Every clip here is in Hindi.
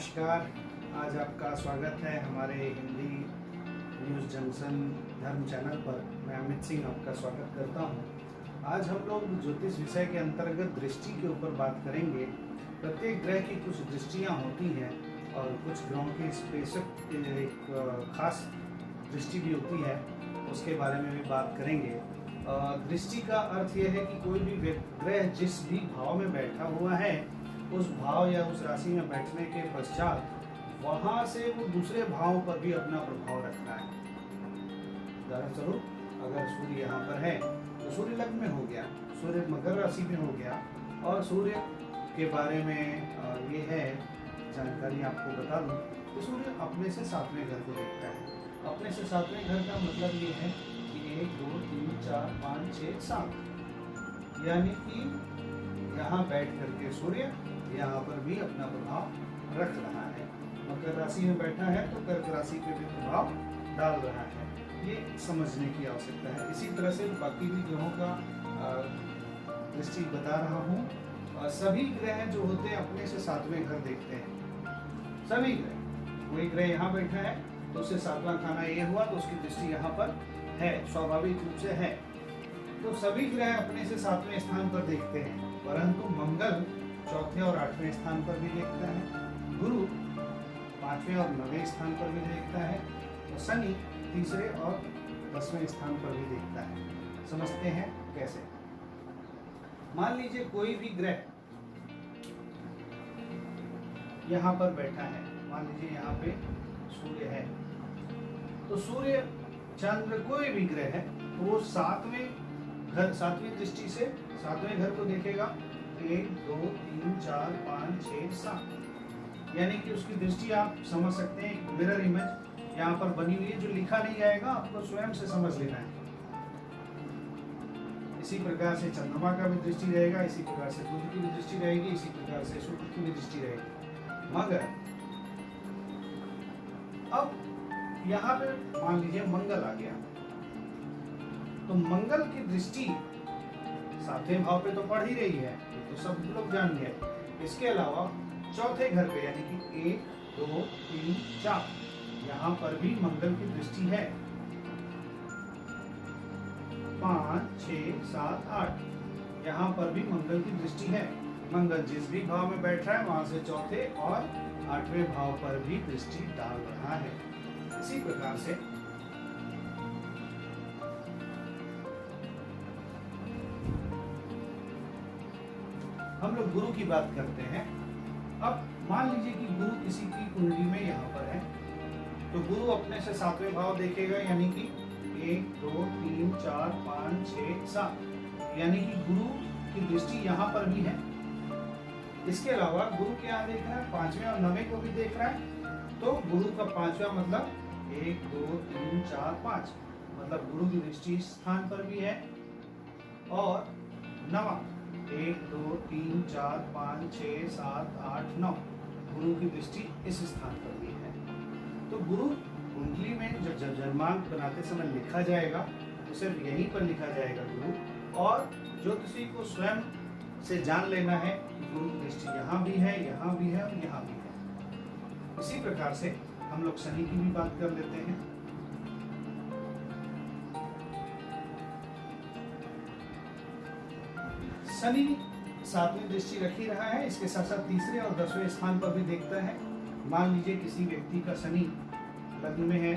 नमस्कार। आज आपका स्वागत है हमारे हिंदी न्यूज़ जंक्शन धर्म चैनल पर। मैं अमित सिंह आपका स्वागत करता हूं। आज हम लोग ज्योतिष विषय के अंतर्गत दृष्टि के ऊपर बात करेंगे। प्रत्येक ग्रह की कुछ दृष्टियां होती हैं और कुछ ग्रहों की स्पेसिफिक एक खास दृष्टि भी होती है, उसके बारे में भी बात करेंगे। दृष्टि का अर्थ यह है कि कोई भी ग्रह जिस भी भाव में बैठा हुआ है, उस भाव या उस राशि में बैठने के पश्चात वहां से वो दूसरे भाव पर भी अपना प्रभाव रखना है। उदाहरण स्वरूप, अगर सूर्य यहाँ पर है तो सूर्य लग्न में हो गया, सूर्य मकर राशि में हो गया। और सूर्य के बारे में ये है जानकारी आपको बता दूं कि सूर्य अपने से सातवें घर को देखता है। अपने से सातवें घर का मतलब ये है कि 1 2 3 4 5 6 7, यानी कि यहाँ बैठ करके सूर्य यहाँ पर भी अपना प्रभाव रख रहा है। मकर राशि में बैठा है तो कर्क राशि पे भी प्रभाव डाल रहा है। ये समझने की आवश्यकता है। इसी तरह से बाकी भी ग्रहों का दृष्टि बता रहा हूँ। सभी ग्रह जो होते हैं अपने से सातवें घर देखते हैं। सभी ग्रह, कोई ग्रह यहाँ बैठा है तो उससे सातवां खाना ये हुआ तो उसकी दृष्टि यहाँ पर है, स्वाभाविक रूप से है। तो सभी ग्रह अपने से सातवें स्थान पर देखते हैं, परंतु मंगल चौथे और आठवें स्थान पर भी देखता है, गुरु पांचवें और 9वें स्थान पर भी देखता है, और शनि तीसरे और 10वें स्थान पर भी देखता है। समझते हैं कैसे। मान लीजिए कोई भी ग्रह यहाँ पर बैठा है, मान लीजिए यहाँ पे सूर्य है, तो सूर्य चंद्र कोई भी ग्रह है तो वो सातवीं दृष्टि से सातवें घर को देखेगा। 1 2 3 4 5 6 7, यानी कि उसकी दृष्टि आप समझ सकते हैं। मिरर इमेज यहाँ पर बनी हुई है, जो लिखा नहीं जाएगा, आपको स्वयं से समझ लेना है। इसी प्रकार से चंद्रमा का भी दृष्टि रहेगा, इसी प्रकार से बुध की भी दृष्टि रहेगी, इसी प्रकार से शुक्र की भी दृष्टि रहेगी। मगर अब यहाँ पे मान लीजिए मंगल आ गया, तो मंगल की दृष्टि सातवें भाव पे तो पड़ ही रही है, तो सब लोग जान गए। इसके अलावा चौथे घर पे यानी कि 1 2 3 4, यहाँ पर भी मंगल की दृष्टि है। 5 6 7 8, यहाँ पर भी मंगल की दृष्टि है। मंगल जिस भी भाव में बैठ रहा है वहां से चौथे और 8वें भाव पर भी दृष्टि डाल रहा है। इसी प्रकार से हम लोग गुरु की बात करते हैं। अब मान लीजिए कि गुरु किसी की कुंडली में यहाँ पर है, तो गुरु अपने से सातवें भाव देखेगा, यानी कि 1 2 3 4 5 6 7, यानी कि गुरु की दृष्टि यहाँ पर भी है। इसके अलावा गुरु क्या देख रहा है, 5वें और 9वें को भी देख रहा है। तो गुरु का 5वां मतलब 1 2 3 4 5, मतलब गुरु की दृष्टि इस स्थान पर भी है। और 9वां 1 2 3 4 5 6 7 8 9, गुरु की दृष्टि इस स्थान पर भी है। तो गुरु कुंडली में जब जन्मांक बनाते समय लिखा जाएगा तो सिर्फ यहीं पर लिखा जाएगा गुरु, और ज्योतिषी को स्वयं से जान लेना है कि गुरु की दृष्टि यहाँ भी है, यहाँ भी है और यहाँ भी है। इसी प्रकार से हम लोग शनि की भी बात कर लेते हैं। शनि सातवीं दृष्टि रख ही रहा है, इसके साथ साथ तीसरे और 10वें स्थान पर भी देखता है। मान लीजिए किसी व्यक्ति का शनि लग्न में है,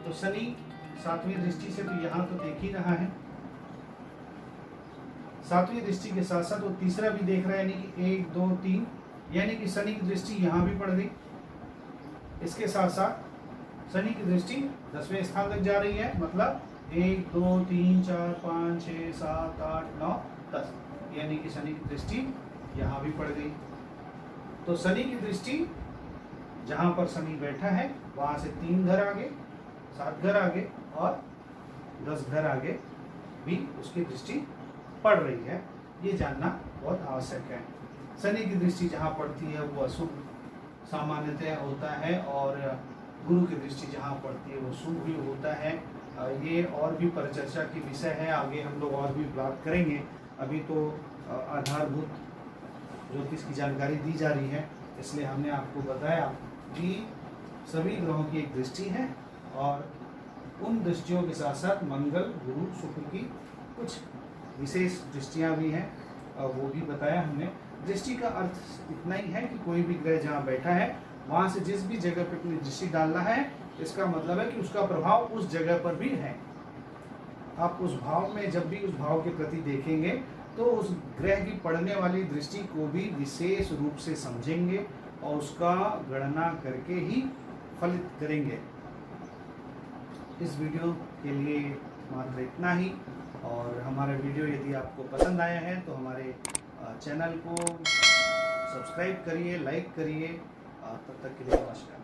तो शनि सातवीं दृष्टि से तो यहाँ तो देख ही रहा है, सातवीं दृष्टि के साथ साथ वो तीसरा भी देख रहा है, यानी कि 1 2 3, यानी कि शनि की दृष्टि यहाँ भी पड़ गई। इसके साथ साथ शनि की दृष्टि 10वें स्थान तक जा रही है, मतलब 1 2 3 4 5 6 7 8 9 10, यानी कि शनि की दृष्टि यहाँ भी पड़ गई। तो शनि की दृष्टि जहाँ पर शनि बैठा है वहां से 3 घर आगे, 7 घर आगे और 10 घर आगे भी उसकी दृष्टि पड़ रही है। ये जानना बहुत आवश्यक है। शनि की दृष्टि जहाँ पड़ती है वो अशुभ सामान्यतः होता है, और गुरु की दृष्टि जहाँ पड़ती है वो शुभ भी होता है। ये और भी परिचर्चा की विषय है, आगे हम लोग और भी बात करेंगे। अभी तो आधारभूत ज्योतिष की जानकारी दी जा रही है। इसलिए हमने आपको बताया कि सभी ग्रहों की एक दृष्टि है और उन दृष्टियों के साथ साथ मंगल, गुरु, शुक्र की कुछ विशेष दृष्टियां भी हैं और वो भी बताया हमने। दृष्टि का अर्थ इतना ही है कि कोई भी ग्रह जहाँ बैठा है वहाँ से जिस भी जगह पर अपनी दृष्टि डालना है, इसका मतलब है कि उसका प्रभाव उस जगह पर भी है। आप उस भाव में जब भी उस भाव के प्रति देखेंगे तो उस ग्रह की पड़ने वाली दृष्टि को भी विशेष रूप से समझेंगे और उसका गणना करके ही फलित करेंगे। इस वीडियो के लिए मात्र इतना ही, और हमारा वीडियो यदि आपको पसंद आया है तो हमारे चैनल को सब्सक्राइब करिए, लाइक करिए। तब तक के लिए नमस्कार।